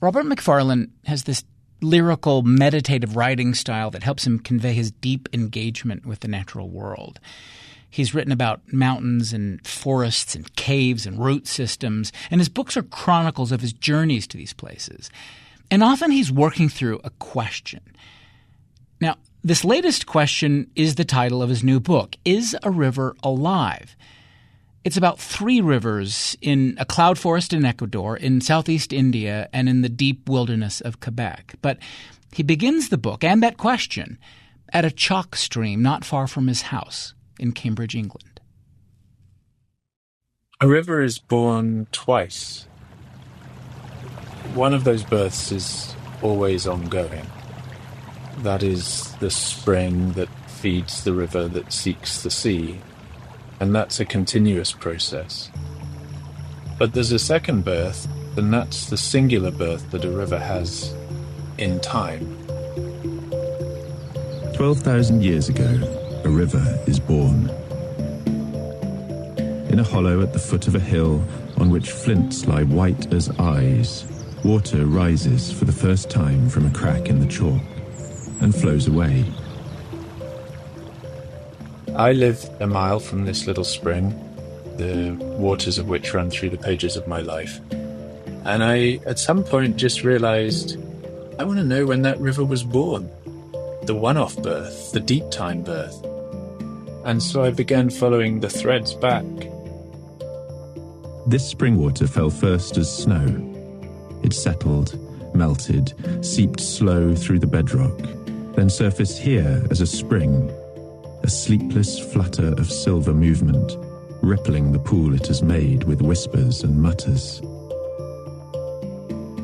Robert Macfarlane has this lyrical, meditative writing style that helps him convey his deep engagement with the natural world. He's written about mountains and forests and caves and root systems, and his books are chronicles of his journeys to these places. And often he's working through a question. Now, this latest question is the title of his new book, Is a River Alive? It's about 3 rivers in a cloud forest in Ecuador, in southeast India, and in the deep wilderness of Quebec. But he begins the book and that question at a chalk stream not far from his house in Cambridge, England. A river is born twice. One of those births is always ongoing. That is the spring that feeds the river that seeks the sea. And that's a continuous process. But there's a second birth, and that's the singular birth that a river has in time. 12,000 years ago, a river is born. In a hollow at the foot of a hill on which flints lie white as eyes, water rises for the first time from a crack in the chalk and flows away. I live a mile from this little spring, the waters of which run through the pages of my life. And I, at some point, just realized, I want to know when that river was born. The one-off birth, the deep time birth. And so I began following the threads back. This spring water fell first as snow. It settled, melted, seeped slow through the bedrock, then surfaced here as a spring, a sleepless flutter of silver movement, rippling the pool it has made with whispers and mutters.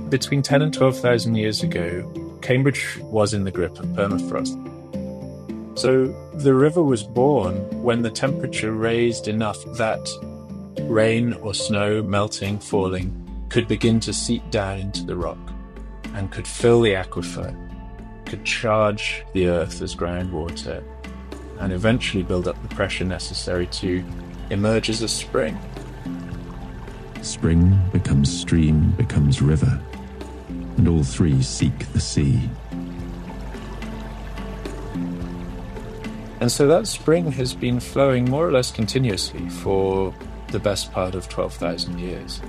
Between 10 and 12,000 years ago, Cambridge was in the grip of permafrost. So the river was born when the temperature raised enough that rain or snow melting, falling, could begin to seep down into the rock and could fill the aquifer, could charge the earth as groundwater, and eventually build up the pressure necessary to emerge as a spring. Spring becomes stream, becomes river, and all 3 seek the sea. And so that spring has been flowing more or less continuously for the best part of 12,000 years.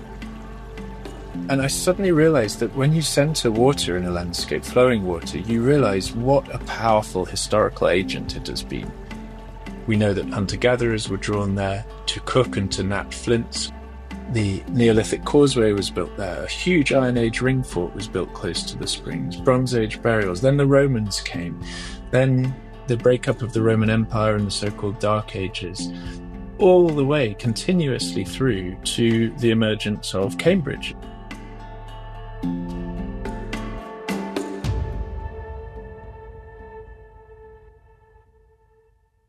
And I suddenly realized that when you center water in a landscape, flowing water, you realize what a powerful historical agent it has been. We know that hunter-gatherers were drawn there to cook and to knap flints. The Neolithic causeway was built there. A huge Iron Age ring fort was built close to the springs. Bronze Age burials. Then the Romans came. Then the breakup of the Roman Empire and the so-called Dark Ages. All the way, continuously through to the emergence of Cambridge.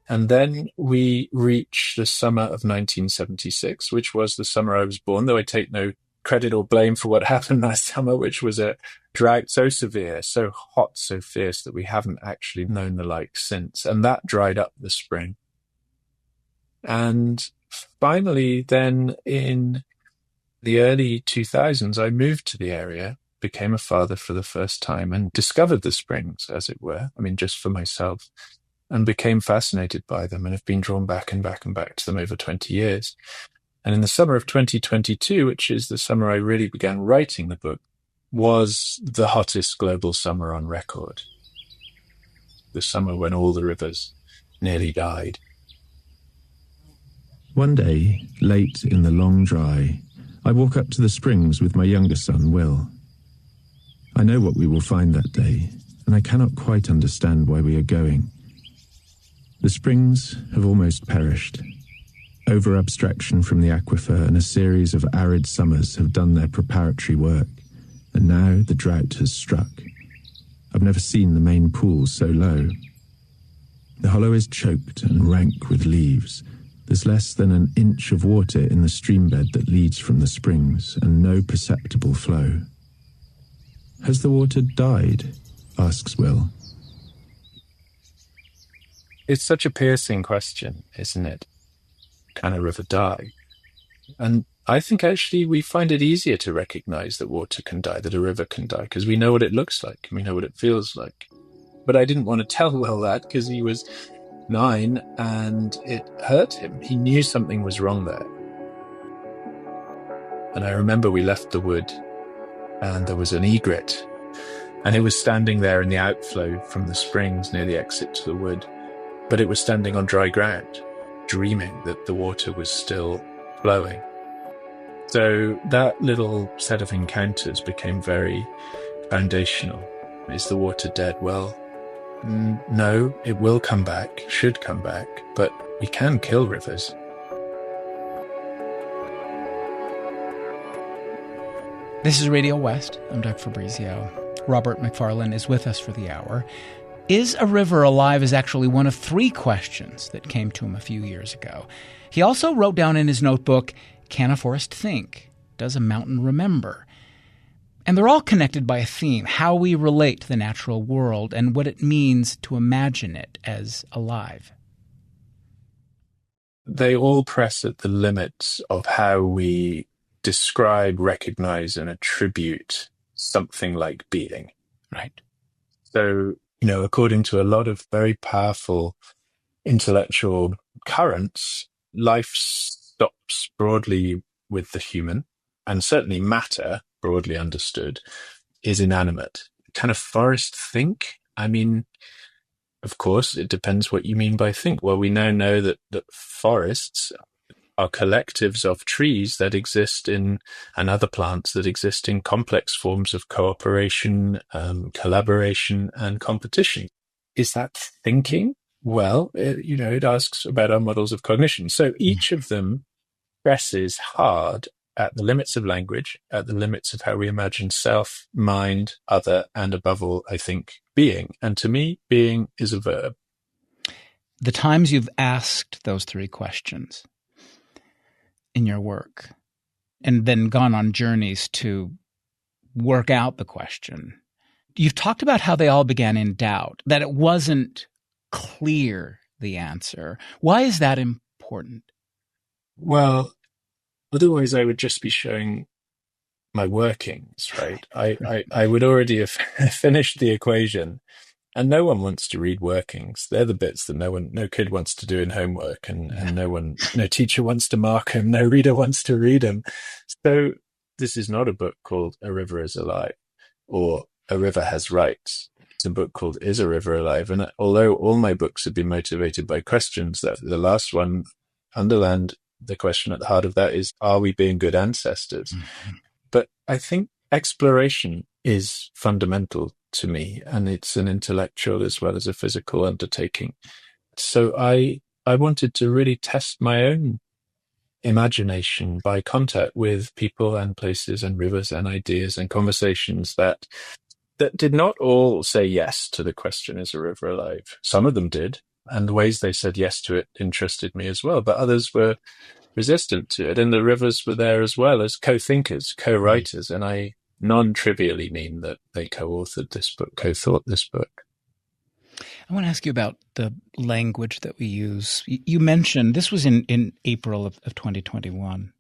And then we reach the summer of 1976, which was the summer I was born, though I take no credit or blame for what happened last summer, which was a drought so severe, so hot, so fierce that we haven't actually known the like since. And that dried up the spring. And finally, then in the early 2000s, I moved to the area, became a father for the first time, and discovered the springs, as it were. I mean, just for myself. And became fascinated by them and have been drawn back and back and back to them over 20 years. And in the summer of 2022, which is the summer I really began writing the book, was the hottest global summer on record. The summer when all the rivers nearly died. One day, late in the long dry, I walk up to the springs with my younger son, Will. I know what we will find that day, and I cannot quite understand why we are going. The springs have almost perished. Over-abstraction from the aquifer and a series of arid summers have done their preparatory work, and now the drought has struck. I've never seen the main pool so low. The hollow is choked and rank with leaves. There's less than an inch of water in the streambed that leads from the springs, and no perceptible flow. Has the water died? Asks Will. It's such a piercing question, isn't it? Can a river die? And I think actually we find it easier to recognize that water can die, that a river can die, because we know what it looks like and we know what it feels like. But I didn't want to tell Will that because he was 9 and it hurt him. He knew something was wrong there. And I remember we left the wood and there was an egret and it was standing there in the outflow from the springs near the exit to the wood. But it was standing on dry ground, dreaming that the water was still flowing. So that little set of encounters became very foundational. Is the water dead? Well, no, it will come back, should come back, but we can kill rivers. This is Radio West. I'm Doug Fabrizio. Robert Macfarlane is with us for the hour. Is a river alive is actually one of 3 questions that came to him a few years ago. He also wrote down in his notebook, can a forest think? Does a mountain remember? And they're all connected by a theme, how we relate to the natural world and what it means to imagine it as alive. They all press at the limits of how we describe, recognize, and attribute something like being. Right. So, according to a lot of very powerful intellectual currents, life stops broadly with the human, and certainly matter, broadly understood, is inanimate. Can a forest think? I mean, of course, it depends what you mean by think. Well, we now know that forests are collectives of trees that exist in, and other plants that exist in complex forms of cooperation, collaboration, and competition. Is that thinking? Well, it asks about our models of cognition. So each of them presses hard at the limits of language, at the limits of how we imagine self, mind, other, and above all, I think, being. And to me, being is a verb. The times you've asked those 3 questions in your work and then gone on journeys to work out the question, you've talked about how they all began in doubt, that it wasn't clear, the answer. Why is that important? Well, otherwise I would just be showing my workings, right? I would already have finished the equation, and no one wants to read workings. They're the bits that no kid wants to do in homework, and no teacher wants to mark them, no reader wants to read them. So this is not a book called A River is Alive or A River Has Rights. It's a book called Is a River Alive? And although all my books have been motivated by questions, that the last one underlined the question at the heart of that is, are we being good ancestors? Mm-hmm. But I think exploration is fundamental to me, and it's an intellectual as well as a physical undertaking. So I wanted to really test my own imagination by contact with people and places and rivers and ideas and conversations that did not all say yes to the question, is a river alive? Some of them did, and the ways they said yes to it interested me as well, but others were resistant to it, and the rivers were there as well as co-thinkers, co-writers, and I non-trivially mean that they co-authored this book, co-thought this book. I want to ask you about the language that we use. You mentioned, this was in April of 2021,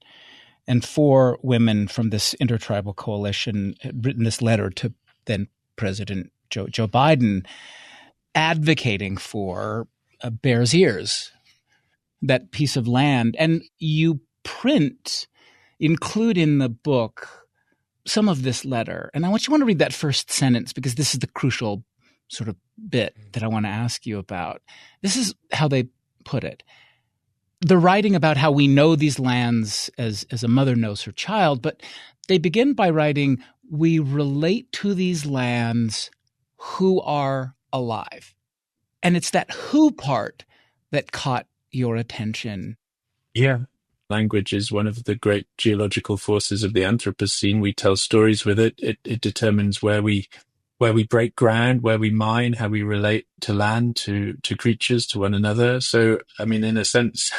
and 4 women from this intertribal coalition had written this letter to then President Joe Biden advocating for Bears Ears, that piece of land. And you include in the book some of this letter. And I want to read that first sentence because this is the crucial sort of bit that I want to ask you about. This is how they put it. They're writing about how we know these lands as a mother knows her child, but they begin by writing, we relate to these lands who are alive. And it's that who part that caught your attention. Yeah. Language is one of the great geological forces of the Anthropocene. We tell stories with it. It determines where we break ground, where we mine, how we relate to land, to creatures, to one another. So, I mean, in a sense,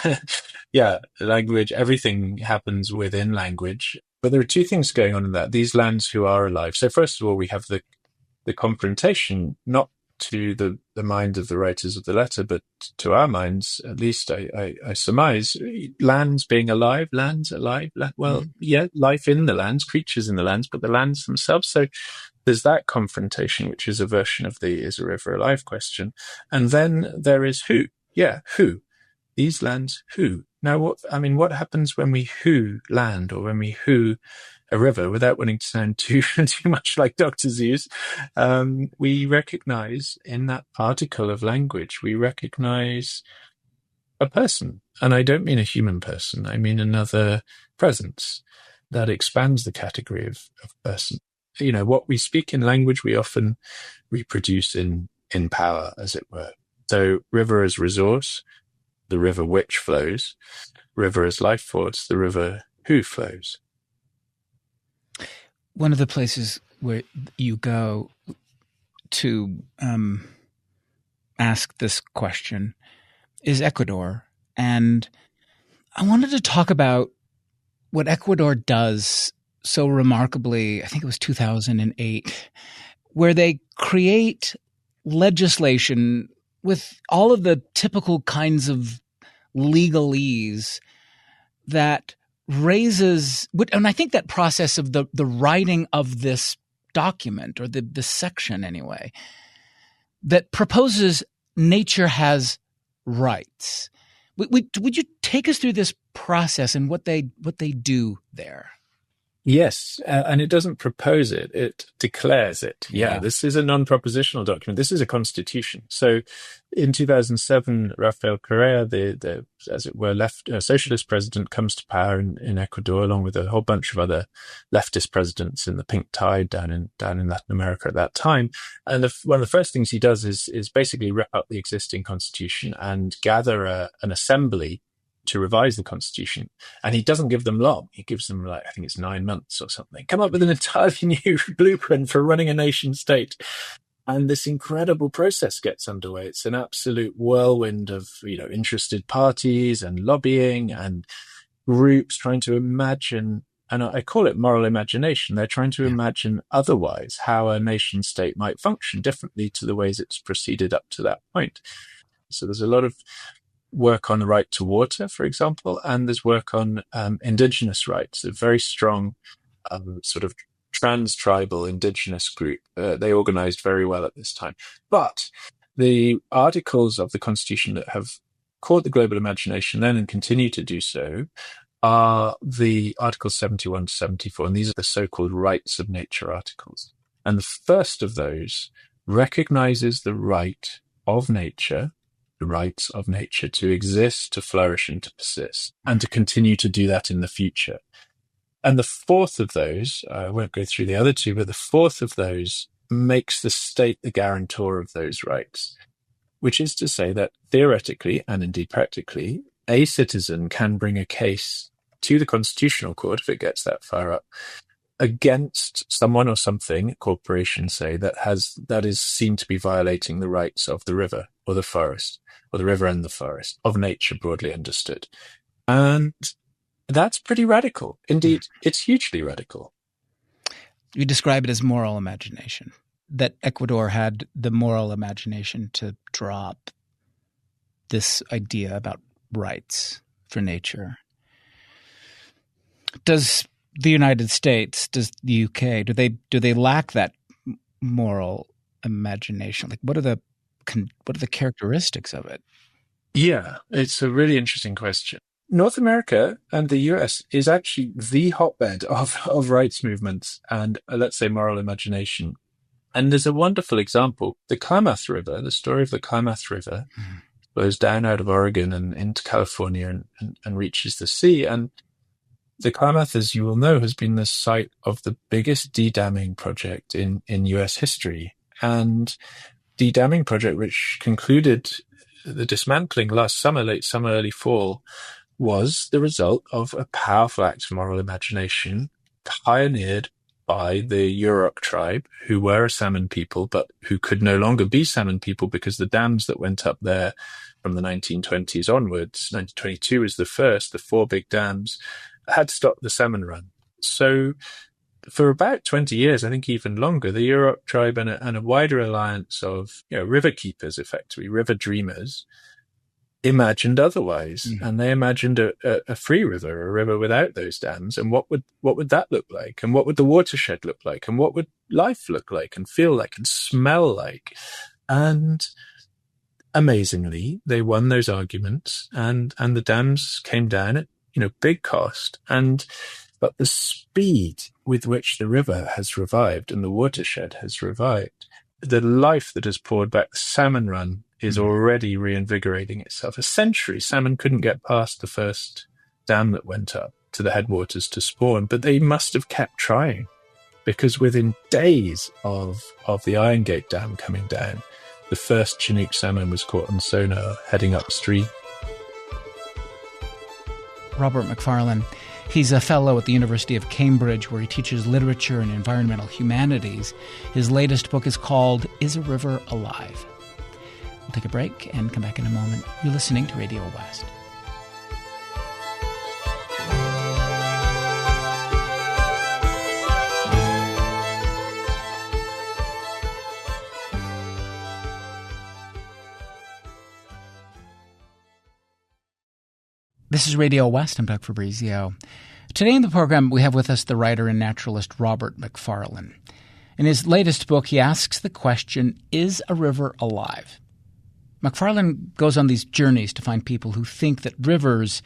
yeah, language, everything happens within language. But there are 2 things going on in that. These lands who are alive. So first of all, we have the confrontation, not to the mind of the writers of the letter, but to our minds, at least I surmise, lands being alive, lands alive, life in the lands, creatures in the lands, but the lands themselves. So there's that confrontation, which is a version of the is a river alive question. And then there is who. Yeah, who? These lands, who? Now, what happens when we who land, or when we who a river, without wanting to sound too much like Dr. Seuss? We recognize in that particle of language, we recognize a person. And I don't mean a human person. I mean another presence that expands the category of person. What we speak in language, we often reproduce in power, as it were. So river as resource, the river which flows; river as life force, the river who flows. One of the places where you go to ask this question is Ecuador. And I wanted to talk about what Ecuador does so remarkably. I think it was 2008, where they create legislation with all of the typical kinds of legalese that raises, and I think that process of the writing of this document, or the section anyway, that proposes nature has rights. Would you take us through this process and what they do there? Yes, and it doesn't propose it, it declares it. Yeah, this is a non-propositional document. This is a constitution. So in 2007, Rafael Correa, the as it were, socialist president, comes to power in Ecuador, along with a whole bunch of other leftist presidents in the pink tide down in Latin America at that time. And one of the first things he does is basically rip up the existing constitution and gather an assembly to revise the constitution. And he doesn't give them long. He gives them, I think it's 9 months or something. Come up with an entirely new blueprint for running a nation state. And this incredible process gets underway. It's an absolute whirlwind of, interested parties and lobbying and groups trying to imagine, and I call it moral imagination. They're trying to imagine otherwise how a nation state might function differently to the ways it's proceeded up to that point. So there's a lot of work on the right to water, for example, and there's work on indigenous rights, a very strong sort of trans-tribal indigenous group. They organized very well at this time. But the articles of the Constitution that have caught the global imagination then and continue to do so are the Articles 71 to 74, and these are the so-called rights of nature articles. And the first of those recognizes the right of nature, the rights of nature to exist, to flourish, and to persist, and to continue to do that in the future. And the fourth of those, I won't go through the other two, but the fourth of those makes the state the guarantor of those rights, which is to say that theoretically, and indeed practically, a citizen can bring a case to the Constitutional Court, if it gets that far up, against someone or something, corporations say, that is seen to be violating the rights of the river or the forest, or the river and the forest, of nature broadly understood. And that's pretty radical. Indeed, it's hugely radical. You describe it as moral imagination, that Ecuador had the moral imagination to drop this idea about rights for nature. Does the United States, does the UK, do they lack that moral imagination? Like, what are the characteristics of it? Yeah, it's a really interesting question. North America and the US is actually the hotbed of rights movements and, let's say, moral imagination. And there's a wonderful example. The Klamath River, the story of the Klamath River, flows down out of Oregon and into California and reaches the sea. And the Klamath, as you will know, has been the site of the biggest de-damming project in US history. And de-damming project, which concluded the dismantling last summer, late summer, early fall, was the result of a powerful act of moral imagination pioneered by the Yurok tribe, who were a salmon people, but who could no longer be salmon people because the dams that went up there from the 1920s onwards, 1922 was the first, the 4 big dams, had stopped the salmon run. So for about 20 years, I think even longer, the Yurok tribe and a wider alliance of river keepers, effectively, river dreamers, imagined otherwise. And they imagined a free river, a river without those dams. And what would that look like? And what would the watershed look like? And what would life look like and feel like and smell like? And amazingly, they won those arguments, and the dams came down at big cost. But the speed with which the river has revived and the watershed has revived, the life that has poured back, the salmon run is already reinvigorating itself. A century, salmon couldn't get past the first dam that went up to the headwaters to spawn, but they must have kept trying, because within days of the Iron Gate Dam coming down, the first Chinook salmon was caught on sonar heading upstream. Robert Macfarlane. He's a fellow at the University of Cambridge, where he teaches literature and environmental humanities. His latest book is called Is a River Alive? We'll take a break and come back in a moment. You're listening to Radio West. This is Radio West. I'm Doug Fabrizio. Today in the program, we have with us the writer and naturalist Robert Macfarlane. In his latest book, he asks the question, is a river alive? Macfarlane goes on these journeys to find people who think that rivers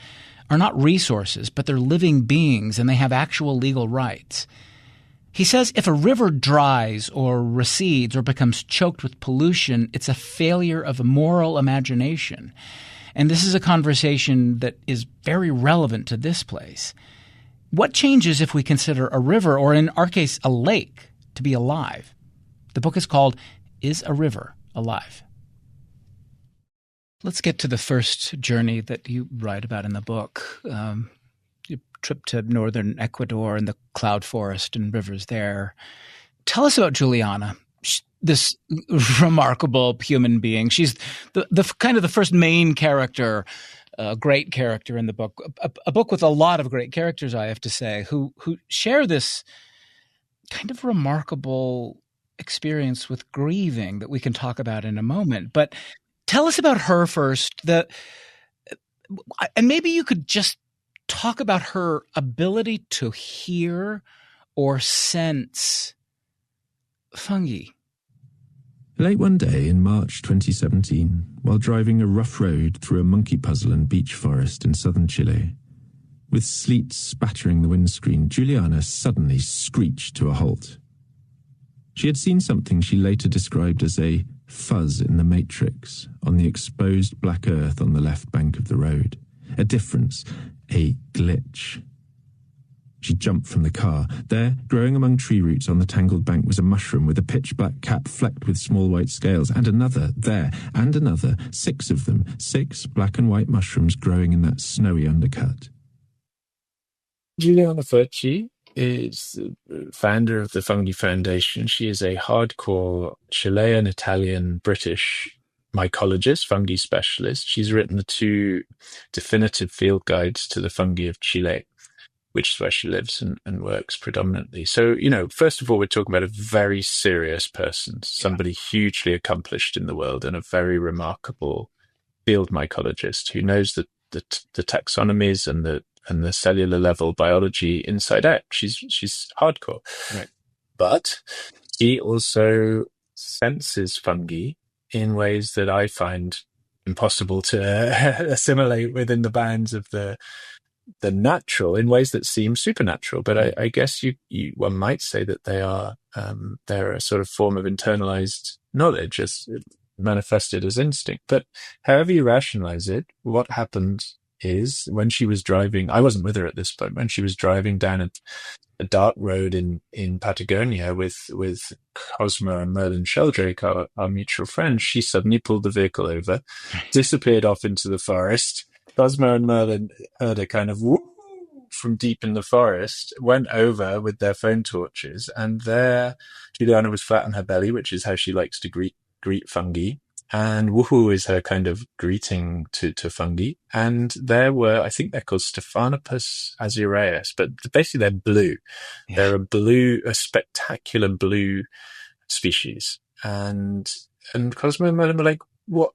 are not resources, but they're living beings and they have actual legal rights. He says if a river dries or recedes or becomes choked with pollution, it's a failure of a moral imagination. And this is a conversation that is very relevant to this place. What changes if we consider a river, or in our case, a lake, to be alive? The book is called Is a River Alive? Let's get to the first journey that you write about in the book. Your trip to northern Ecuador and the cloud forest and rivers there. Tell us about Juliana, this remarkable human being. She's the kind of the first main character, great character in the book. A book with a lot of great characters, I have to say, who share this kind of remarkable experience with grieving that we can talk about in a moment. But tell us about her first. And maybe you could just talk about her ability to hear or sense fungi. Late one day in March 2017, while driving a rough road through a monkey puzzle and beech forest in southern Chile, with sleet spattering the windscreen, Juliana suddenly screeched to a halt. She had seen something she later described as a fuzz in the matrix on the exposed black earth on the left bank of the road. A difference, a glitch. She jumped from the car. There, growing among tree roots on the tangled bank, was a mushroom with a pitch-black cap flecked with small white scales, and another, there, and another, 6 of them, 6 black and white mushrooms growing in that snowy undercut. Juliana Furci is the founder of the Fungi Foundation. She is a hardcore Chilean, Italian, British mycologist, fungi specialist. She's written the 2 definitive field guides to the fungi of Chile, which is where she lives and works predominantly. So, first of all, we're talking about a very serious person, somebody hugely accomplished in the world and a very remarkable field mycologist who knows the taxonomies and the cellular level biology inside out. She's hardcore. Right. But she also senses fungi in ways that I find impossible to assimilate within the bounds of the natural, in ways that seem supernatural. But I guess one might say that they're a sort of form of internalized knowledge as manifested as instinct. But however you rationalize it, what happened is when she was driving, I wasn't with her at this point, when she was driving down a dark road in Patagonia with Cosmo and Merlin Sheldrake, our mutual friends, she suddenly pulled the vehicle over, disappeared off into the forest. Cosmo and Merlin heard a kind of whoop from deep in the forest, went over with their phone torches, and there Juliana was flat on her belly, which is how she likes to greet fungi, And woohoo is her kind of greeting to fungi. And there were, I think they're called Stephanopus azureus, but basically they're blue. Yeah. They're a spectacular blue species. And Cosmo and Merlin were like, what?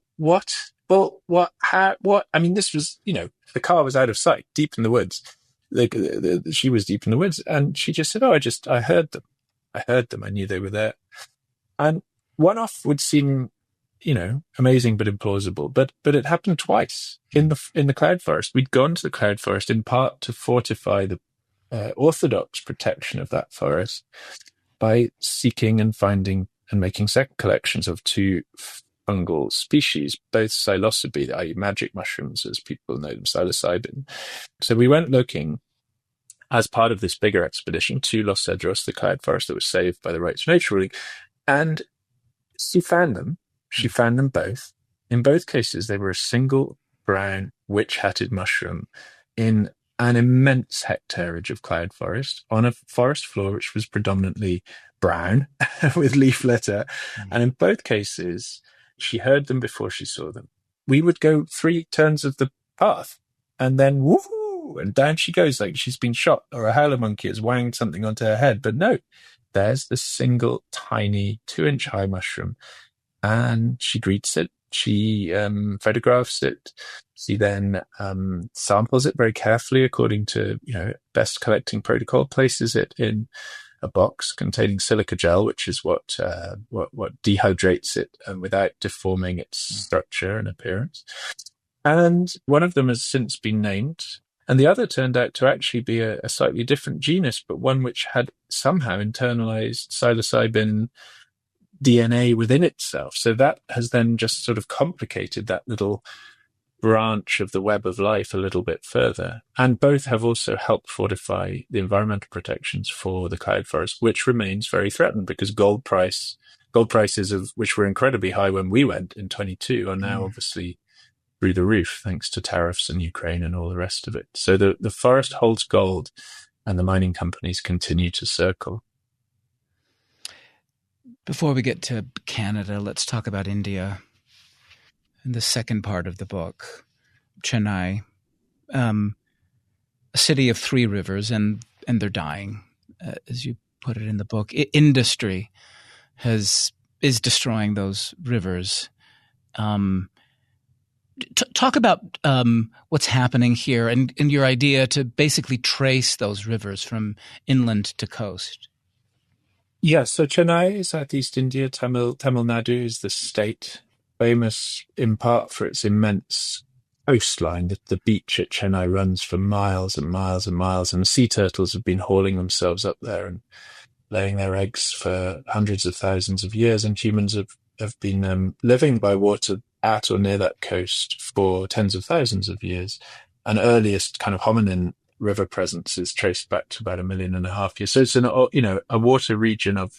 Well, what? How? What? I mean, this was, the car was out of sight, deep in the woods. She was deep in the woods, and she just said, "Oh, I heard them. I knew they were there." And one off would seem, amazing but implausible. But it happened twice in the cloud forest. We'd gone to the cloud forest in part to fortify the orthodox protection of that forest by seeking and finding and making second collections of two fungal species, both psilocybe, i.e. magic mushrooms, as people know them, psilocybin. So we went looking as part of this bigger expedition to Los Cedros, the cloud forest that was saved by the rights of nature ruling, and she found them. She found them both. In both cases, they were a single brown witch-hatted mushroom in an immense hectareage of cloud forest on a forest floor which was predominantly brown with leaf litter. And in both cases, she heard them before she saw them. We would go 3 turns of the path and then woohoo, and down she goes like she's been shot or a howler monkey has wanged something onto her head. But no, there's the single tiny 2-inch high mushroom, and she greets it. She photographs it. She then samples it very carefully according to best collecting protocol. Places it in a box containing silica gel, which is what dehydrates it without deforming its structure and appearance. And one of them has since been named, and the other turned out to actually be a slightly different genus, but one which had somehow internalized psilocybin DNA within itself. So that has then just sort of complicated that little branch of the web of life a little bit further. And both have also helped fortify the environmental protections for the cloud forest, which remains very threatened because gold prices, which were incredibly high when we went in 22, are now obviously through the roof thanks to tariffs in Ukraine and all the rest of it. So the forest holds gold, and the mining companies continue to circle. Before we get to Canada, let's talk about India. In the second part of the book, Chennai, a city of 3 rivers, and they're dying, as you put it in the book. Industry is destroying those rivers. Talk about what's happening here and your idea to basically trace those rivers from inland to coast. Yeah, so Chennai is Southeast India. Tamil Nadu is the state, famous in part for its immense coastline. The beach at Chennai runs for miles and miles and miles, and sea turtles have been hauling themselves up there and laying their eggs for hundreds of thousands of years, and humans have been living by water at or near that coast for tens of thousands of years. An earliest kind of hominin river presence is traced back to about 1.5 million years. So it's a water region of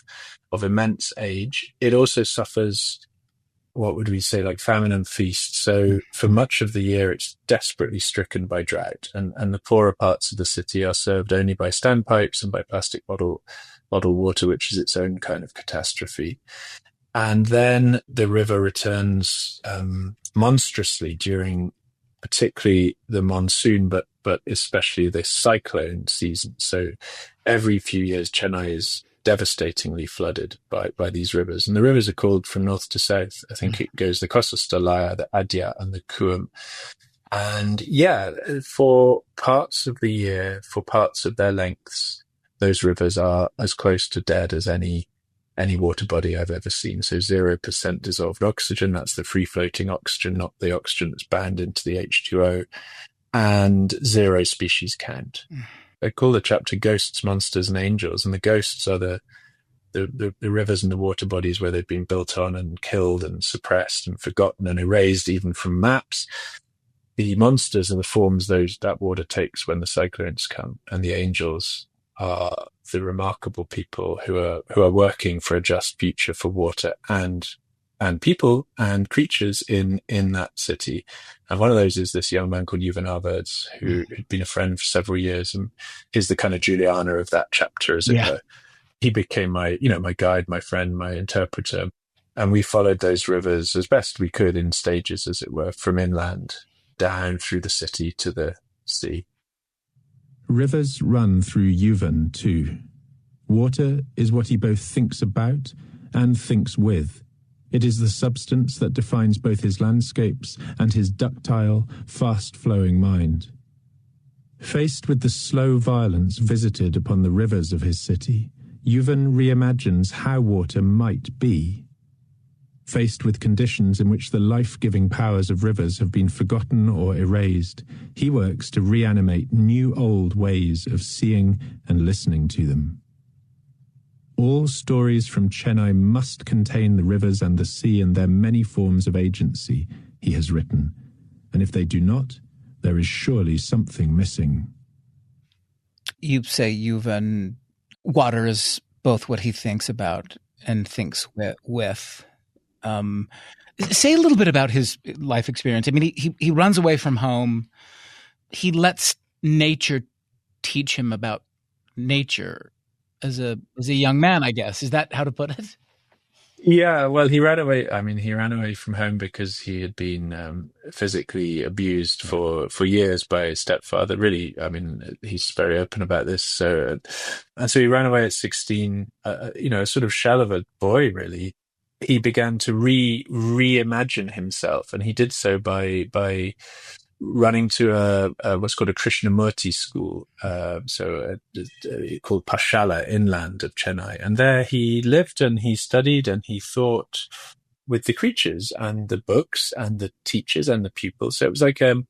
immense age. It also suffers, what would we say, like famine and feast. So for much of the year, it's desperately stricken by drought, and the poorer parts of the city are served only by standpipes and by plastic bottle water, which is its own kind of catastrophe. And then the river returns monstrously during particularly the monsoon, but especially the cyclone season. So every few years, Chennai is devastatingly flooded by these rivers. And the rivers are called from north to south. I think it goes the Kosastalaya, the Adyar, and the KUER. And yeah, for parts of the year, for parts of their lengths, those rivers are as close to dead as any water body I've ever seen. So 0% dissolved oxygen, that's the free-floating oxygen, not the oxygen that's bound into the H2O, and 0 species count. I call the chapter Ghosts, Monsters, and Angels, and the ghosts are the rivers and the water bodies where they've been built on and killed and suppressed and forgotten and erased even from maps. The monsters are the forms that water takes when the cyclones come, and the angels are the remarkable people who are working for a just future for water and people and creatures in that city. And one of those is this young man called Yuvan Arverds, who'd been a friend for several years and is the kind of Juliana of that chapter, as it were. He became my guide, my friend, my interpreter. And we followed those rivers as best we could in stages, as it were, from inland down through the city to the sea. Rivers run through Yuvan too. Water is what he both thinks about and thinks with. It is the substance that defines both his landscapes and his ductile, fast-flowing mind. Faced with the slow violence visited upon the rivers of his city, Yuvan reimagines how water might be. Faced with conditions in which the life-giving powers of rivers have been forgotten or erased, he works to reanimate new old ways of seeing and listening to them. All stories from Chennai must contain the rivers and the sea and their many forms of agency, he has written, and if they do not, there is surely something missing. You say Yuvan, water is both what he thinks about and thinks with. Say a little bit about his life experience. I mean, he runs away from home. He lets nature teach him about nature as a young man, I guess. Is that how to put it? Yeah, well, he ran away. I mean, he ran away from home because he had been physically abused for years by his stepfather. Really, I mean, he's very open about this. So he ran away at 16. A sort of shell of a boy, really. He began to reimagine himself, and he did so by running to a what's called a Krishnamurti school, called Pashala, inland of Chennai. And there he lived and he studied and he thought with the creatures and the books and the teachers and the pupils. So it was like a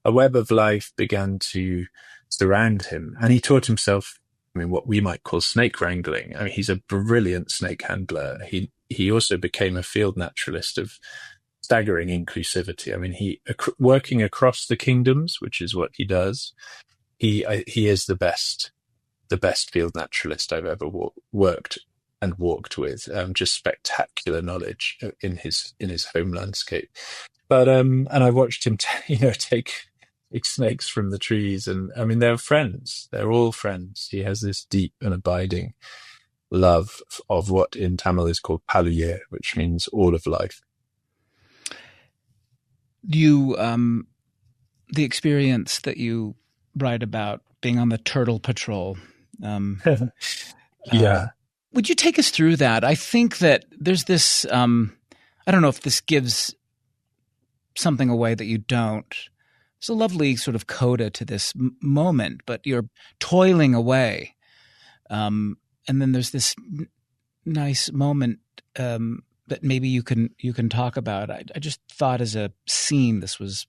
web of life began to surround him. And he taught himself, I mean, what we might call snake wrangling. I mean, he's a brilliant snake handler. He also became a field naturalist of staggering inclusivity. I mean, working across the kingdoms, which is what he does. He is the best field naturalist I've ever worked and walked with. Just spectacular knowledge in his home landscape. But and I watched him, take snakes from the trees, and I mean they're friends. They're all friends. He has this deep and abiding love of what in Tamil is called Paluyir, which means all of life. You, the experience that you write about being on the turtle patrol. Yeah. Would you take us through that? I think that there's this, I don't know if this gives something away that you don't. It's a lovely sort of coda to this moment, but you're toiling away. And then there's this nice moment that maybe you can talk about. I just thought as a scene this was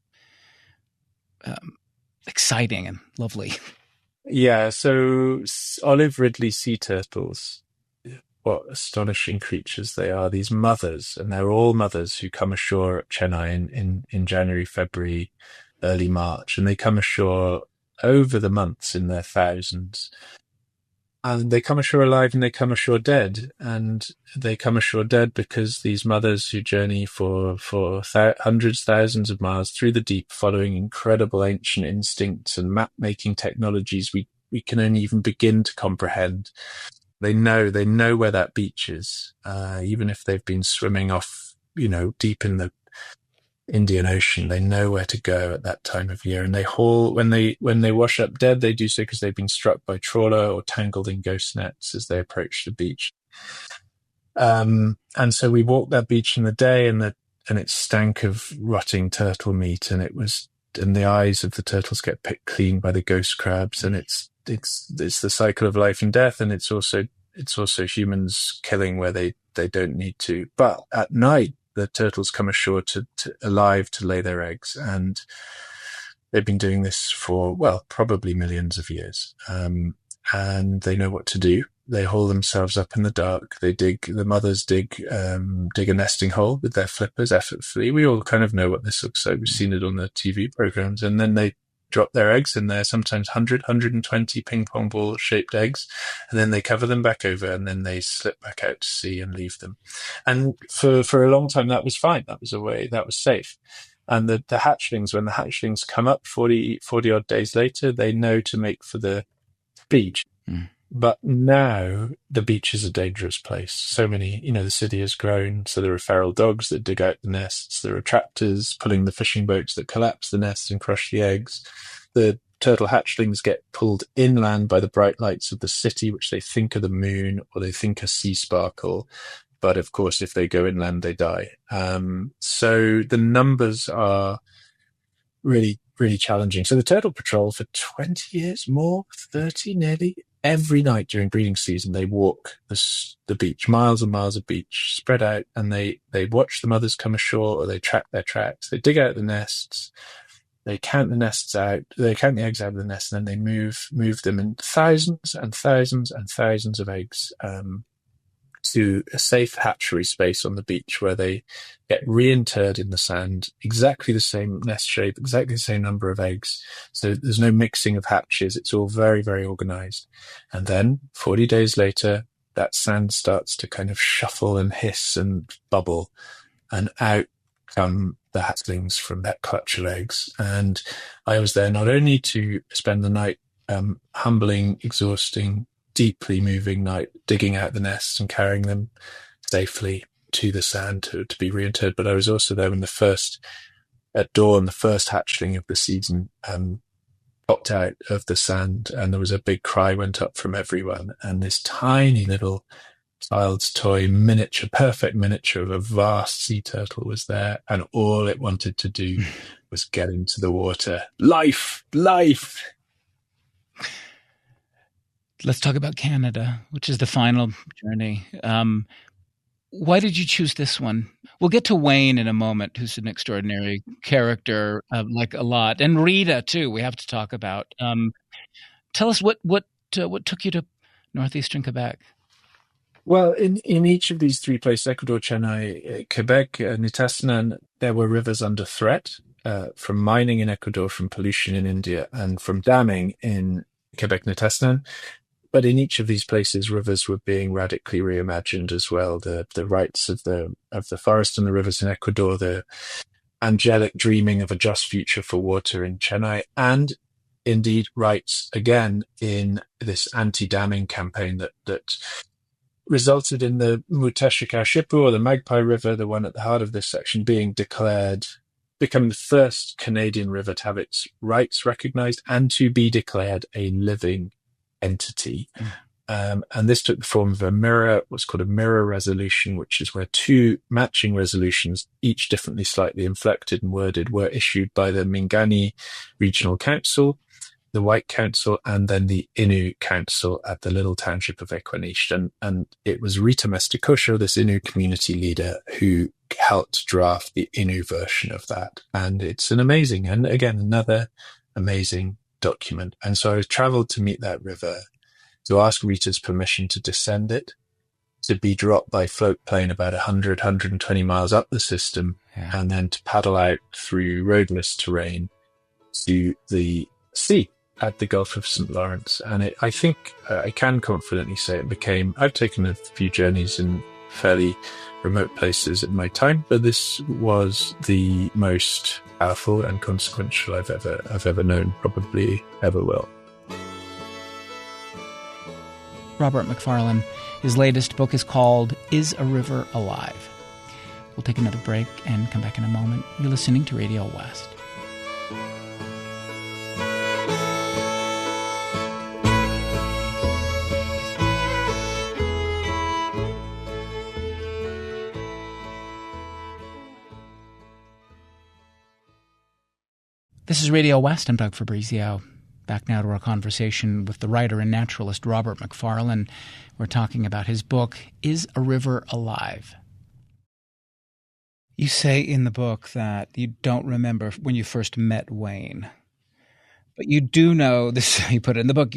exciting and lovely. Yeah, so olive ridley sea turtles, what astonishing creatures they are. These mothers, and they're all mothers who come ashore at Chennai in January, February, early March, and they come ashore over the months in their thousands. And they come ashore alive and they come ashore dead. And they come ashore dead because these mothers who journey for hundreds, thousands of miles through the deep, following incredible ancient instincts and map-making technologies we can only even begin to comprehend. They know where that beach is, even if they've been swimming off, deep in the Indian Ocean. They know where to go at that time of year, and they haul when they wash up dead. They do so because they've been struck by trawler or tangled in ghost nets as they approach the beach. And so we walked that beach in the day, and it stank of rotting turtle meat, and the eyes of the turtles get picked clean by the ghost crabs, and it's the cycle of life and death, and it's also humans killing where they don't need to. But at night, the turtles come ashore alive to lay their eggs, and they've been doing this for, well, probably millions of years. And they know what to do. They haul themselves up in the dark. The mothers dig a nesting hole with their flippers effortlessly. We all kind of know what this looks like. We've seen it on the TV programs. And then they drop their eggs in there, sometimes 120 ping pong ball shaped eggs, and then they cover them back over, and then they slip back out to sea and leave them. And for a long time that was fine. That was safe. And the hatchlings, when the hatchlings come up 40 odd days later, they know to make for the beach. But now the beach is a dangerous place. So many, the city has grown. So there are feral dogs that dig out the nests. There are tractors pulling the fishing boats that collapse the nests and crush the eggs. The turtle hatchlings get pulled inland by the bright lights of the city, which they think are the moon or they think are sea sparkle. But of course, if they go inland, they die. So the numbers are really, really challenging. So the turtle patrol for 20 years, more, 30 nearly, every night during breeding season, they walk the beach, miles and miles of beach spread out, and they watch the mothers come ashore, or they track their tracks. They dig out the nests, they count the nests out, they count the eggs out of the nest, and then they move them in thousands and thousands and thousands of eggs to a safe hatchery space on the beach where they get reinterred in the sand, exactly the same nest shape, exactly the same number of eggs. So there's no mixing of hatches. It's all very, very organized. And then 40 days later, that sand starts to kind of shuffle and hiss and bubble, and out come the hatchlings from that clutch of eggs. And I was there not only to spend the night, humbling, exhausting, deeply moving night, digging out the nests and carrying them safely to the sand to be reinterred. But I was also there when at dawn, the first hatchling of the season popped out of the sand, and there was a big cry went up from everyone. And this tiny little child's toy perfect miniature of a vast sea turtle was there, and all it wanted to do was get into the water. Life! Let's talk about Canada, which is the final journey. Why did you choose this one? We'll get to Wayne in a moment, who's an extraordinary character, like a lot, and Rita too. We have to talk about. Tell us what took you to northeastern Quebec. Well, in each of these three places, Ecuador, Chennai, Quebec, Nitassinan, there were rivers under threat from mining in Ecuador, from pollution in India, and from damming in Quebec, Nitassinan. But in each of these places, rivers were being radically reimagined as well. The rights of the forest and the rivers in Ecuador, the angelic dreaming of a just future for water in Chennai, and indeed rights again in this anti-damming campaign that resulted in the Muteshikashipu, or the Magpie River, the one at the heart of this section, becoming the first Canadian river to have its rights recognized and to be declared a living entity. And this took the form of what's called a mirror resolution, which is where two matching resolutions, each differently slightly inflected and worded, were issued by the Mingani Regional Council, the White Council, and then the Innu Council at the little township of Equaniche. And it was Rita Mesticosho, this Innu community leader, who helped draft the Innu version of that. And it's another amazing document. And so I traveled to meet that river, to ask Rita's permission to descend it, to be dropped by float plane about 120 miles up the system, and then to paddle out through roadless terrain to the sea at the Gulf of St. Lawrence. And I think I can confidently say I've taken a few journeys in fairly remote places in my time, but this was the most powerful and consequential I've ever known, probably ever will. Robert Macfarlane, his latest book is called Is a River Alive? We'll take another break and come back in a moment. You're listening to Radio West. This is Radio West. I'm Doug Fabrizio. Back now to our conversation with the writer and naturalist Robert Macfarlane. We're talking about his book, Is a River Alive? You say in the book that you don't remember when you first met Wayne, but you do know, this you put it in the book,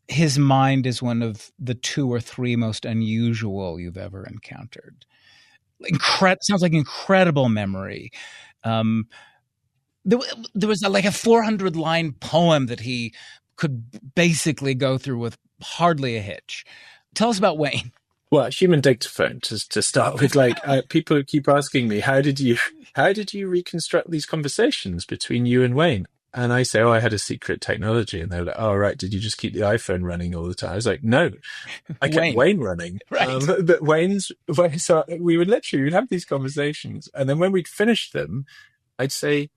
his mind is one of the 2 or 3 most unusual you've ever encountered. Sounds like incredible memory. There was like a 400-line poem that he could basically go through with hardly a hitch. Tell us about Wayne. Well, human dictaphone to start with. People keep asking me, how did you reconstruct these conversations between you and Wayne? And I say, oh, I had a secret technology. And they're like, oh, right. Did you just keep the iPhone running all the time? I was like, no, I kept Wayne running. Right. But so we'd have these conversations. And then when we'd finish them, I'd say,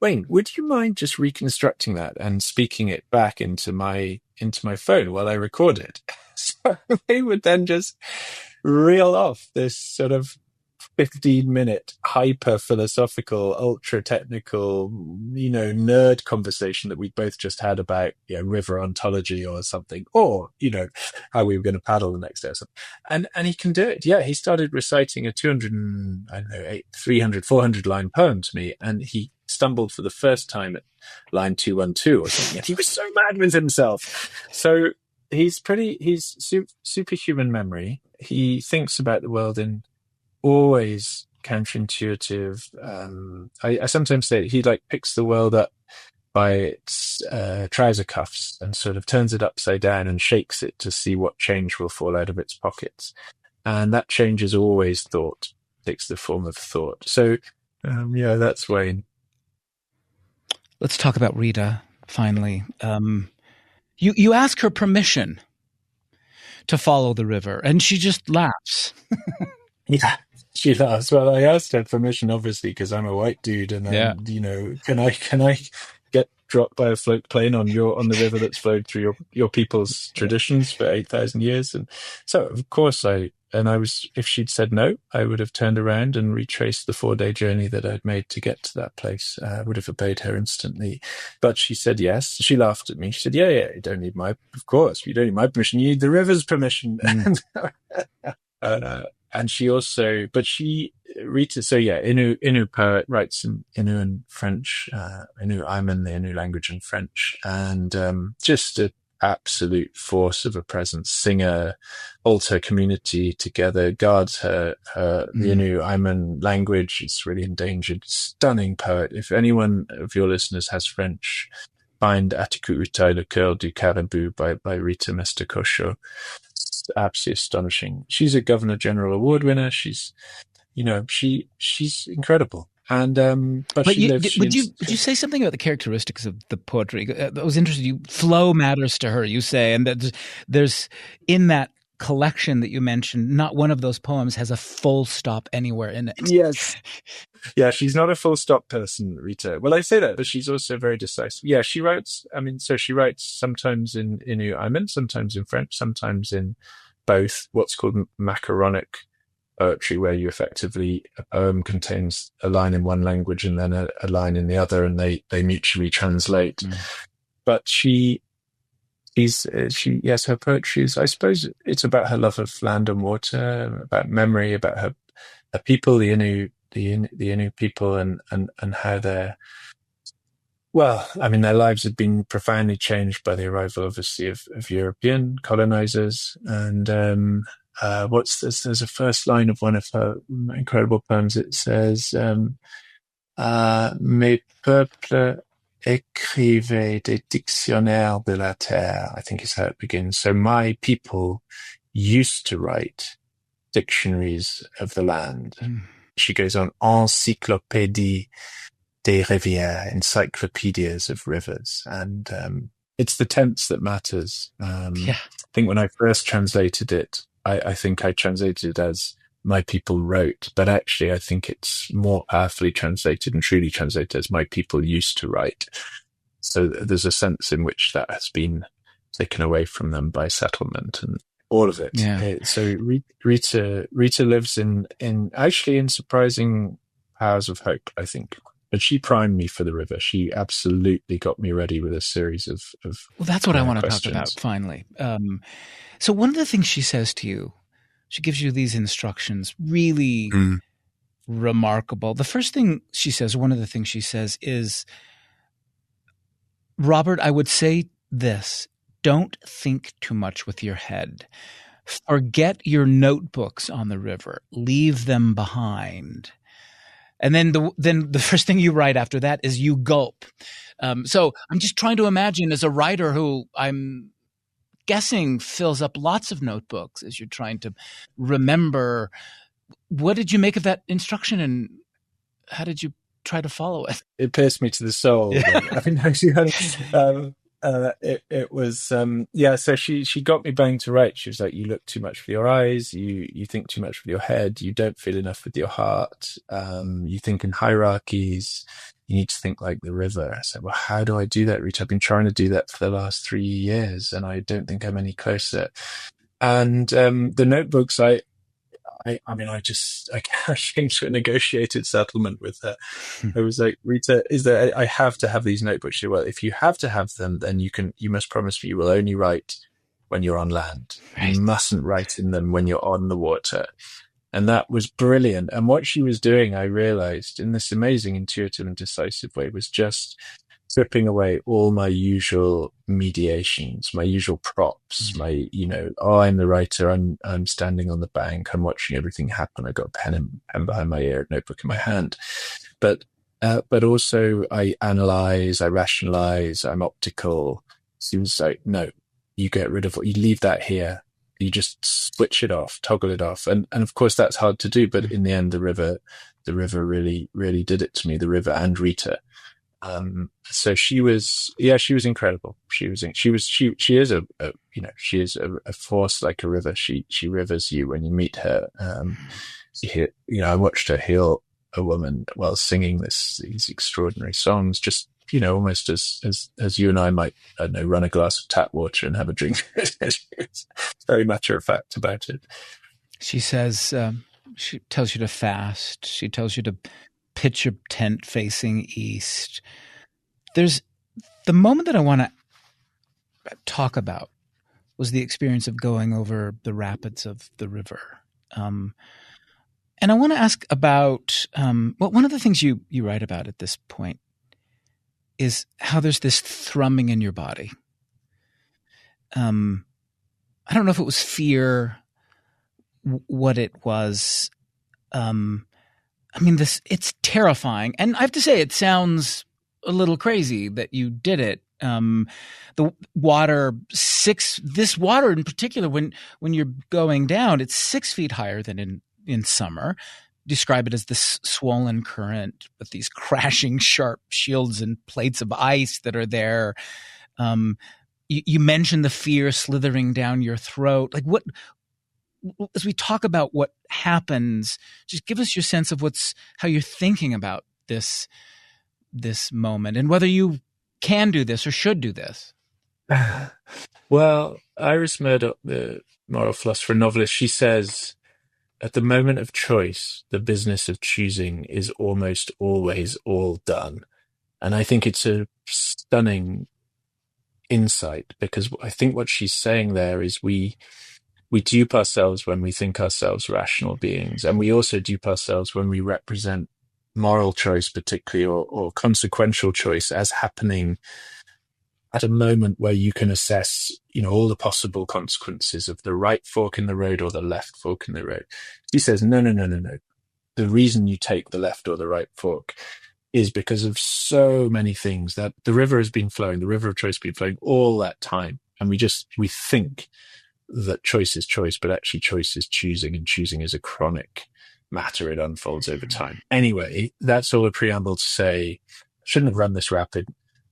Wayne, would you mind just reconstructing that and speaking it back into my phone while I record it? So they would then just reel off this sort of 15-minute hyper philosophical, ultra technical, nerd conversation that we both just had about river ontology or something, or how we were going to paddle the next day or something. And he can do it. Yeah, he started reciting a 300, 400 line poem to me, and he stumbled for the first time at line 212 or something, and he was so mad with himself. So he's superhuman memory. He thinks about the world in always counterintuitive. I sometimes say he picks the world up by its trouser cuffs and sort of turns it upside down and shakes it to see what change will fall out of its pockets. And that change is always thought, takes the form of thought. So, that's Wayne. Let's talk about Rita, finally. You ask her permission to follow the river, and she just laughs. Yeah, she laughs. Well, I asked her permission, obviously, because I'm a white dude, and then, can I get dropped by a float plane on the river that's flowed through your people's traditions for 8,000 years? And so, of course, if she'd said no, I would have turned around and retraced the 4-day journey that I'd made to get to that place. I would have obeyed her instantly. But she said yes. She laughed at me. She said, yeah, you don't need of course, you don't need my permission. You need the river's permission. And she also, Rita, so yeah, Innu poet, writes in Innu and French, Innu Ayman, the Innu language and French, and just an absolute force of a presence, singer, holds her community together, guards the Innu Ayman language. It's really endangered, stunning poet. If anyone of your listeners has French, find Atiku Utai, Le Coeur du Caribou by Rita Mestacosho. Absolutely astonishing. She's a Governor General Award winner. She's incredible. And would you say something about the characteristics of the poetry? That was interesting. Flow matters to her, you say, and that there's in that collection that you mentioned, not one of those poems has a full stop anywhere in it. Yes. Yeah, she's not a full stop person, Rita. Well, I say that, but she's also very decisive. Yeah, she writes, she writes sometimes in Innu Ayman, sometimes in French, sometimes in both what's called macaronic poetry, where you effectively, a poem contains a line in one language and then a line in the other, and they mutually translate. But her poetry is, I suppose it's about her love of land and water, about memory, about her people, the Innu people, and how their lives had been profoundly changed by the arrival, obviously, of European colonizers. And there's a first line of one of her incredible poems. It says, Mes peuples écrivaient des dictionnaires de la terre, I think is how it begins. So my people used to write dictionaries of the land. She goes on, encyclopédie des rivières, encyclopedias of rivers. And it's the tense that matters. I think when I first translated it, I think I translated it as my people wrote, but actually I think it's more powerfully translated and truly translated as my people used to write. So there's a sense in which that has been taken away from them by settlement and all of it. Yeah. So Rita lives in surprising powers of hope, I think. But she primed me for the river. She absolutely got me ready with a series of well, that's what I want to talk about finally. So one of the things she says to you, she gives you these instructions, really remarkable. The first thing she says, or one of the things she says is, Robert, I would say this, don't think too much with your head. Forget your notebooks on the river. Leave them behind. And then the first thing you write after that is you gulp. So I'm just trying to imagine, as a writer who I'm guessing fills up lots of notebooks as you're trying to remember, what did you make of that instruction, and how did you try to follow it. It pierced me to the soul. Yeah. I mean, it was so she got me bang to right. She was like, you look too much with your eyes, you think too much with your head, you don't feel enough with your heart, you think in hierarchies, you need to think like the river. I said, well, how do I do that, Rita? I've been trying to do that for the last 3 years and I don't think I'm any closer. And the notebooks, I came to a negotiated settlement with her. I was like, Rita, I have to have these notebooks? She said, well, if you have to have them, then you must promise me you will only write when you're on land. Right. You mustn't write in them when you're on the water. And that was brilliant. And what she was doing, I realized, in this amazing, intuitive and decisive way, was just stripping away all my usual mediations, my usual props, my, I'm the writer, I'm standing on the bank, I'm watching everything happen, I got a pen behind my ear, a notebook in my hand. But also I analyze, I rationalize, I'm optical. She was like, no, you get rid of you leave that here. You just switch it off, toggle it off. And of course that's hard to do, but in the end, the river really, really did it to me, the river and Rita. So she was incredible. She is a force like a river. She rivers you when you meet her. I watched her heal a woman while singing these extraordinary songs, just, almost as you and I might, I don't know, run a glass of tap water and have a drink. It's very matter of fact about it. She says, she tells you to fast. She tells you to pitch a tent facing east. There's the moment that I want to talk about was the experience of going over the rapids of the river. And I want to ask about, one of the things you write about at this point is how there's this thrumming in your body. I don't know if it was fear, what it was. It's terrifying. And I have to say, it sounds a little crazy that you did it. The water, this water in particular, when you're going down, it's 6 feet higher than in summer. Describe it as this swollen current with these crashing sharp shields and plates of ice that are there. You mentioned the fear slithering down your throat. Like what, as we talk about what happens, just give us your sense of how you're thinking about this moment and whether you can do this or should do this. Well, Iris Murdoch, the moral philosopher novelist, she says, at the moment of choice, the business of choosing is almost always all done. And I think it's a stunning insight, because I think what she's saying there is we dupe ourselves when we think ourselves rational beings. And we also dupe ourselves when we represent moral choice, particularly, or consequential choice as happening at a moment where you can assess, all the possible consequences of the right fork in the road or the left fork in the road. She says, no. The reason you take the left or the right fork is because of so many things that the river has been flowing, the river of choice has been flowing all that time. And we think that choice is choice, but actually choice is choosing, and choosing is a chronic matter. It unfolds over time. Anyway, that's all a preamble to say, I shouldn't have run this rapid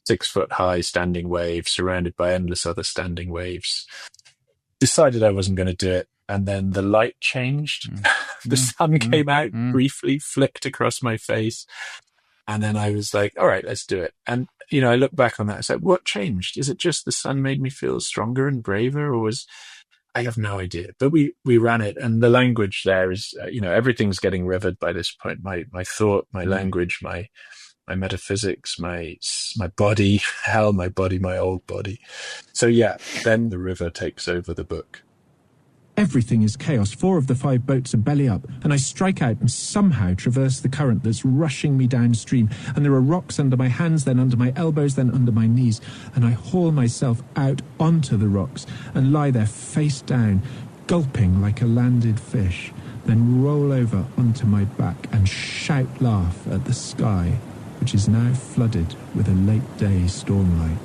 6 foot high standing wave surrounded by endless other standing waves. Decided I wasn't going to do it. And then the light changed. The sun came out briefly, flicked across my face. And then I was like, all right, let's do it. And, I look back on that. I said, what changed? Is it just the sun made me feel stronger and braver, or I have no idea, but we ran it. And the language there is, everything's getting rivered by this point. My thought, my language, my metaphysics, my body, my old body. So yeah, then the river takes over the book. Everything is chaos. 4 of the 5 boats are belly up, and I strike out and somehow traverse the current that's rushing me downstream. And there are rocks under my hands, then under my elbows, then under my knees. And I haul myself out onto the rocks and lie there face down, gulping like a landed fish, then roll over onto my back and shout laugh at the sky, which is now flooded with a late-day stormlight.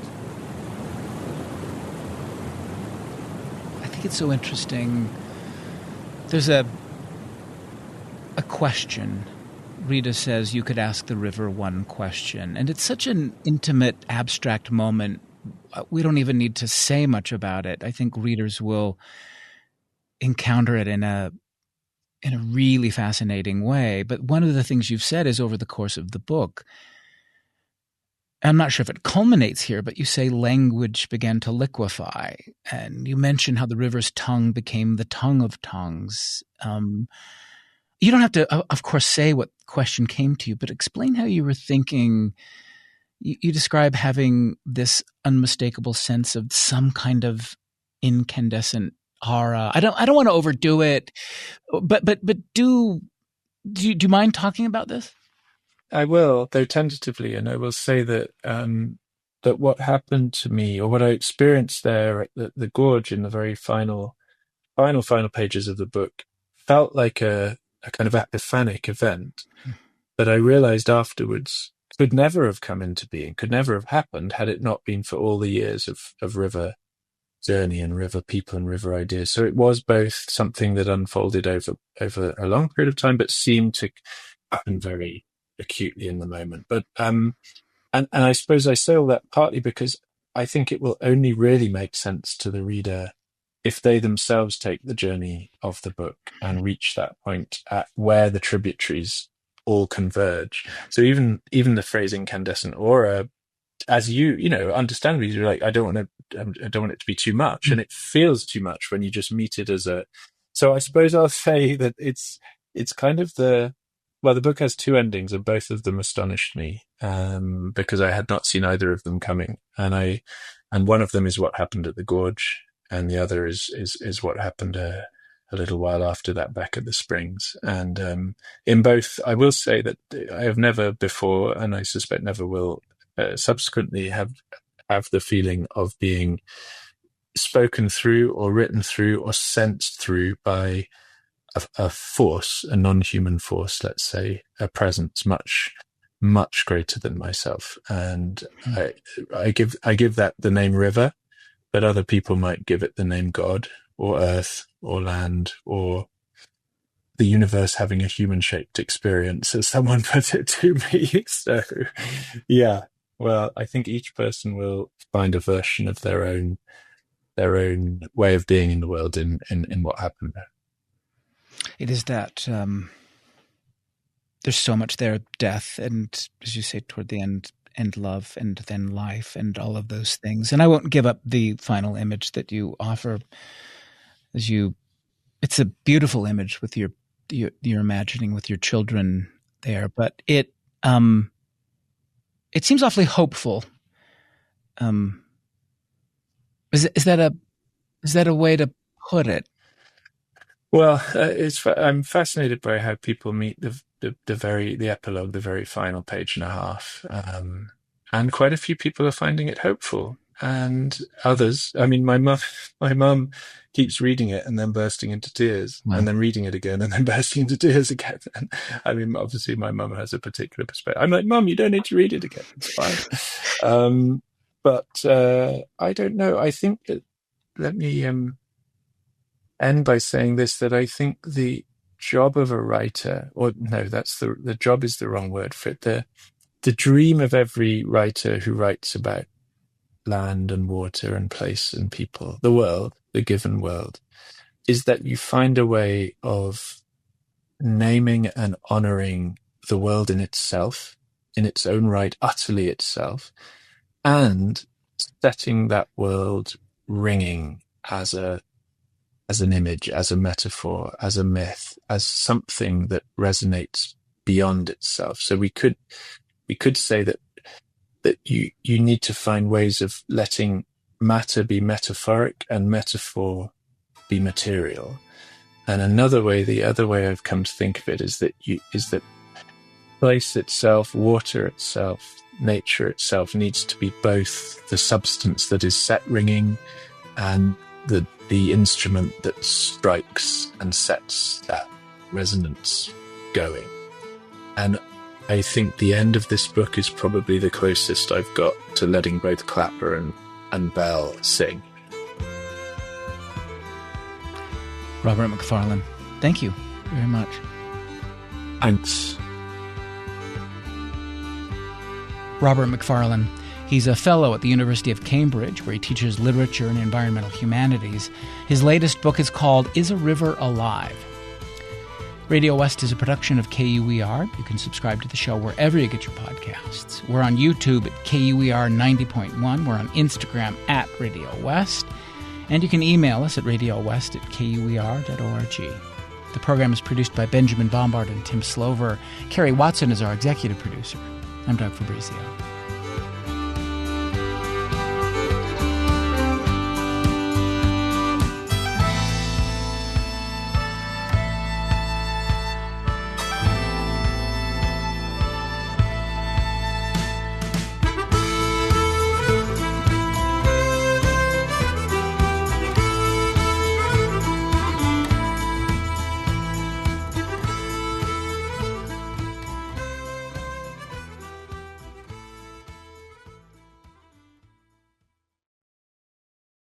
I think it's so interesting. There's a question Rita says you could ask the river one question. And it's such an intimate, abstract moment. We don't even need to say much about it. I think readers will encounter it in a really fascinating way. But one of the things you've said is over the course of the book, I'm not sure if it culminates here, but you say language began to liquefy. And you mention how the river's tongue became the tongue of tongues. You don't have to, of course, say what question came to you, but explain how you were thinking. You describe having this unmistakable sense of some kind of incandescent aura. I don't want to overdo it, but do you mind talking about this? I will, though tentatively, and I will say that that what happened to me, or what I experienced there at the gorge in the very final pages of the book, felt like a kind of epiphanic event that I realized afterwards could never have come into being, could never have happened had it not been for all the years of river journey and river people and river ideas. So it was both something that unfolded over a long period of time, but seemed to happen very acutely in the moment. But and I suppose I say all that partly because I think it will only really make sense to the reader if they themselves take the journey of the book and reach that point at where the tributaries all converge. So even the phrase incandescent aura, as you understandably, you're like, I don't want it to be too much, and it feels too much when you just meet it as a. So I suppose I'll say that it's kind of the book has two endings, and both of them astonished me because I had not seen either of them coming, and one of them is what happened at the gorge, and the other is what happened a little while after that back at the springs. And in both, I will say that I have never before, and I suspect never will subsequently, have the feeling of being spoken through or written through or sensed through by a force, a non-human force, let's say, a presence much, much greater than myself. And I give that the name river, but other people might give it the name God or earth or land or the universe having a human-shaped experience, as someone put it to me. So, yeah. Well, I think each person will find a version of their own way of being in the world in what happened there. It is that there's so much there, death, and as you say, toward the end love, and then life, and all of those things. And I won't give up the final image that you offer. It's a beautiful image with your imagining with your children there, but it seems awfully hopeful. Is that a way to put it? Well, I'm fascinated by how people meet the epilogue, the very final page and a half, and quite a few people are finding it hopeful, and others. I mean, my mum keeps reading it and then bursting into tears, wow. And then reading it again and then bursting into tears again. And I mean, obviously, my mum has a particular perspective. I'm like, Mum, you don't need to read it again; it's fine. But I don't know. I think that let me end by saying this, that I think the job of a writer, or no, that's the job is the wrong word for it. The dream of every writer who writes about land and water and place and people, the world, the given world, is that you find a way of naming and honoring the world in itself, in its own right, utterly itself, and setting that world ringing as an image, as a metaphor, as a myth, as something that resonates beyond itself. So we could say that you need to find ways of letting matter be metaphoric and metaphor be material. And the other way I've come to think of it is that place itself, water itself, nature itself needs to be both the substance that is set ringing and the instrument that strikes and sets that resonance going. And I think the end of this book is probably the closest I've got to letting both clapper and bell sing. Robert Macfarlane, thank you very much. Thanks. Robert Macfarlane. He's a fellow at the University of Cambridge, where he teaches literature and environmental humanities. His latest book is called Is a River Alive? Radio West is a production of KUER. You can subscribe to the show wherever you get your podcasts. We're on YouTube at KUER 90.1. We're on Instagram at Radio West. And you can email us at radiowest@kuer.org. The program is produced by Benjamin Bombard and Tim Slover. Carrie Watson is our executive producer. I'm Doug Fabrizio.